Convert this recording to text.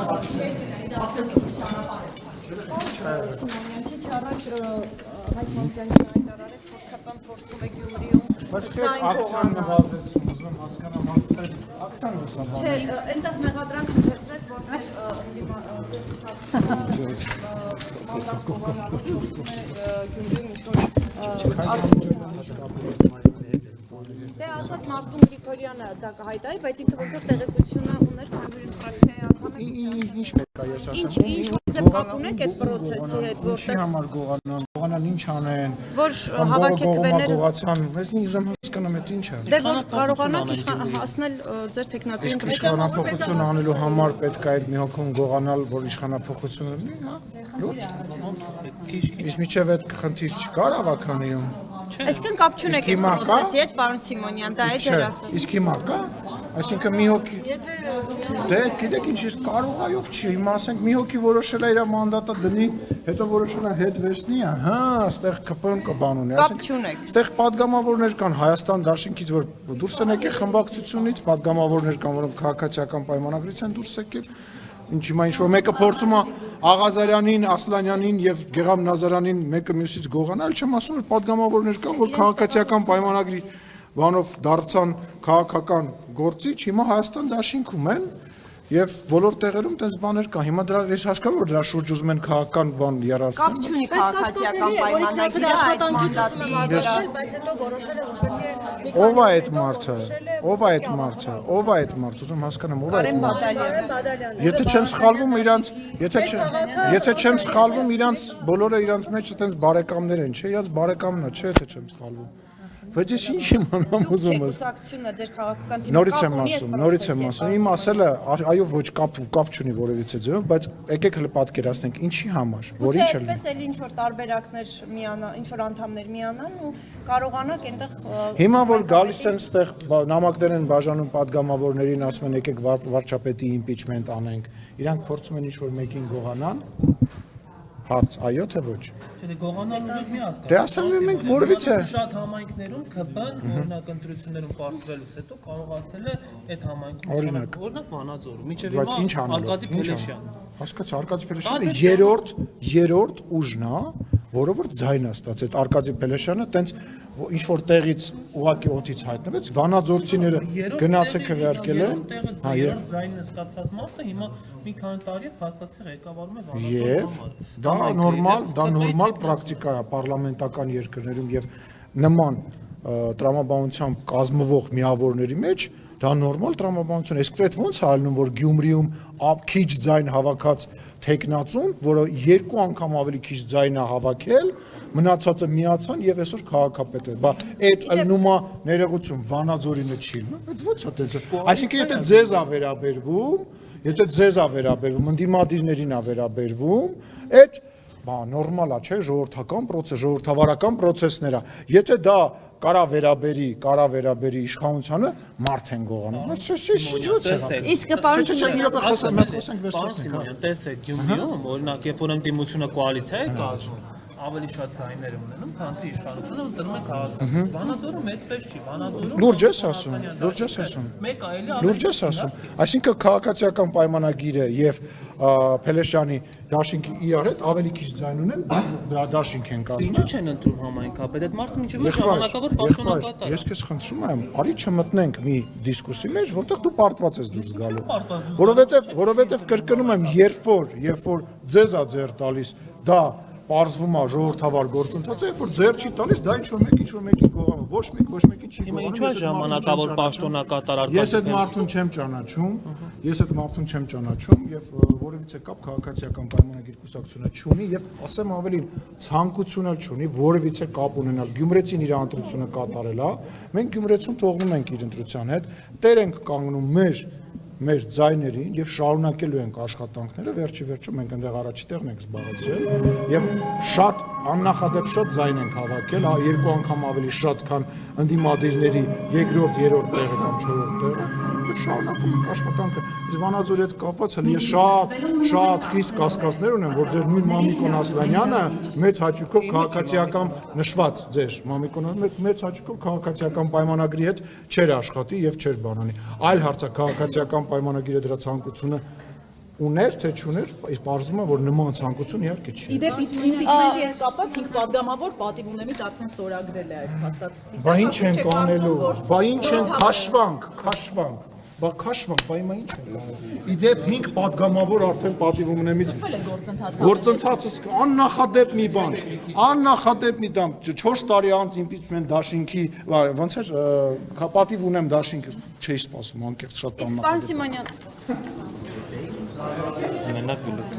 Քիչ առաջ Հայկ Մամջյանին հայտարարեց, որ ԿՊ-ն փորձում է Գյումրիում ակցիան նվազեցում, ուզում հասկանամ ակցիան ուսանող։ Չէ, այնտեղ մեղադրանք հնչեցրեց, որ Դե ասած Մարտուն Գրիգորյանը դա կհայտարարի, բայց ինքը ոնց որ տեղեկությունը ուներ, քանի որ ֆրակցիայի անդամ է։ Ինչ պետք է ես ասեմ։ Ինչ ձև կապ ունեք այդ process-ի հետ, որտեղ համար գողանան ինչ անեն։ Որ հավաքեք վեներ գողացան, ես ուզում հասկանամ այդ ինչ է։ Դե որ կարողանաք հասնել ձեր տեխնատուին իշխանափոխություն անելու համար պետք է այդ մի հոգուն գողանալ, որ իշխանափոխությունը լինի, հա։ Լուրջ։ Իսկ միջև այդ խնդիր չկար ավականիում։ Այսինքն կապ չունեք այդ process-ի հետ, պարոն Սիմոնյան, դա է ձեր ասած։ Իսկ հիմա կա, այսինքն մի հոգի դե գիտեք ինչ է կարող այով չի, հիմա ասենք մի հոգի որոշել է իր մանդատը դնի, հետո որոշել է հետ վերցնի, հա, այստեղ ԿՊ-ն կբան ունի, ասենք։ Այստեղ падգամավորներ կան Հայաստան դաշինքից, որ դուրս են եկել խմբակցությունից, падգամավորներ կան, որոնք քաղաքացիական պայմանագրից են դուրս եկել։ Ինչ հիմա ինչ-որ մեկը փորձում է Աղազարյանին, Ասլանյանին եւ Գեգամ Նազարյանին մեկը մյուսից գողանալ, չեմ ասում որ падգամավորներ կան, որ քաղաքացիական պայմանագրի բանով դարձան քաղաքական գործիչ, հիմա Հայաստան դաշինքում են եւ բոլոր տեղերում այդպես բաներ կա։ Հիմա դրա ես հասկանում որ դրա շուրջ ուզում են քաղաքական բան երարցնել։ Կապ չունի քաղաքացիական պայմանագրի այդ մանդատի բայց հետո որոշել է որ պետք է Ով է այդ մարդը։ Ուզում հասկանամ ով է այդ մարդը։ Եթե չեմ սխալվում իրանց, եթե չեմ սխալվում իրանց բոլորը իրանց մեջ այտենց բարեկամներ են, չէ՞, իրանց բարեկամն է, չէ՞ եթե չեմ սխալվում։ Բայց ես ինչ իմանամ ուզում ես։ Կուսակցությունն է ձեր քաղաքական Նորից եմ ասում, իմ ասելը այո ոչ կապ չունի որևիցե ձևով, բայց եկեք հələ պատկերացնենք ինչի համար, որ ինչ է լինի։ Այդպես էլ ինչ որ տարբերակներ միանան, ինչ որ անդամներ միանան ու կարողանաք այնտեղ Հիմա որ գալիս են այդտեղ նամակներ են բաժանում падգամավորներին, ասում են եկեք վարչապետի իմպիչմենտ անենք, իրանք փորձում են ինչ որ մեկին գողանան Հարց, այո թե ոչ։ Չէ, դե գողանալու եք մի հասկանում։ Դե ասեմ մենք որևիցե շատ համայնքներում ԿՊ-ն օրինակ ընտրություններում պարտվելուց հետո կարողացել է այդ համայնքում օրինակ Վանաձորում, մինչև հիմա Արկադի Փելեշյանը։ Հասկաց Արկադի Փելեշյանը երրորդ ուժն է, որը որ ձայն է ստացել Արկադի Փելեշյանը, տենց ինչ որ տեղից ուղակի օդից հայտնվեց, Վանաձորցիները գնացել քվեարկել են, հա երրորդ ձայնը ստացած մարդը հիմա մի քանի տարի է փաստացի ղեկավարում է Վանաձորում։ Դա նորմալ պրակտիկա է պարլամենտական երկրներում եւ նման տրամաբանությամբ կազմվող միավորների մեջ դա նորմալ տրամաբանություն է։ Իսկ այդ ոնց է ալնում որ Գյումրիում քիչ ձայն հավաքած տեխնացուն, որը երկու անգամ ավելի քիչ ձայն է հավաքել, մնացածը միացան եւ այսօր քաղաքապետ է։ Բա այդ ըլնում է ներողություն Վանաձորինը չի լնում։ Այդ ոնց է դες։ Այսինքն եթե ձեզ է վերաբերվում, ընդդիմադիրներին է վերաբերվում, այդ նորմալ է, չէ, ժողովրդավարական process-ներ է։ Եթե դա կարա վերաբերի իշխանությանը, մարդ են գողանում։ Իսկ պարոն Սիմոնյան, տեսեք Գյումրիում, օրինակ, երբ որ ընդդիմությունը կոալիցիա է կազմում, ավելի շատ ձայներ ունենում, քան թե իշխանությունը ընտրում է քաղաքական։ Վանաձորում այդպես չի, Վանաձորում Լուրջ ես ասում։ Այսինքն քաղաքացիական պայմանագիրը եւ Փելեշյանի դաշինքի իրար հետ ավելի քիչ ձայն ունեն, բայց դաշինք են կազմում։ Ինչու չեն ընտրում համայնքապետ, այդ մարդը մինչև ժամանակավոր պաշտոնակատար։ Ես քեզ խնդրում եմ, արի չմտնենք մի դիսկուրսի մեջ, որտեղ դու պարտված ես դուրս գալու։ Որովհետեւ կրկնում եմ, երբ որ ձեզ է ձեռ տալիս, դա Պարզվում է ժողովրդավար գործընթացը, երբ որ ձեռ չի տալիս, դա ինչ որ մեկին գողանում, ոչ մեկին չի գողանում։ Ինչու է ժամանակավոր պաշտոնակատար արկադի։ Ես այդ մարդուն չեմ ճանաչում եւ որևիցե կապ քաղաքացիական պայմանագիր կուսակցությունը չունի եւ ասեմ ավելին, ցանկություն էլ չունի որևիցե կապ ունենալ։ Գյումրեցին իր ընտրությունը կատարել է, մենք Գյումրեցուն թողնում ենք իր ընտրության հետ, տեր ենք կանգնում մեր ձայներին եւ շարունակելու ենք աշխատանքները, վերջի մենք այնտեղ առաջի տեղն ենք զբաղեցրել եւ շատ աննախադեպ շատ ձայն ենք հավաքել, երկու անգամ ավելի շատ, քան ընդդիմադիրների երկրորդ, երրորդ տեղը կամ չորրորդ տեղը, եւ շարունակում ենք աշխատանքը։ Իսկ Վանաձորի հետ կապված հələ ես շատ խիստ կասկածներ ունեմ, որ ձեր նույն Մամիկոն Ասլանյանը մեծ հաճույքով քաղաքացիական նշված ձեր Մամիկոնը մեծ հաճույքով քաղաքացիական պայմանագրի հետ չէր աշխատի եւ չէր բանանի։ Այլ հարց է քաղաքացիական պայմանագիրը դրա ցանկությունը ուներ թե չուներ, այս բարձում է որ նման ցանկություն իհարկե չի։ Իդեպ Իմպիչմենտի հետ կապված 5 падգամավոր պատիվ ունեմից արդեն ստորագրել է այդ հաստատ։ Բա ինչ են կանելու, բա ինչ են քաշվանք, բա քաշվանք, բա հիմա ինչ են կանելու։ Իդեպ 5 падգամավոր արդեն պատիվ ունեմից գործընթացը աննախադեպ մի բան, աննախադեպ մի բան, 4 տարի անց իմպիչմենտ դաշինքի, ոնց էր, պատիվ ունեմ դաշինք, չէի սպասում, անկեղծ շատ Պարոն Սիմոնյան Մենակ գլուխ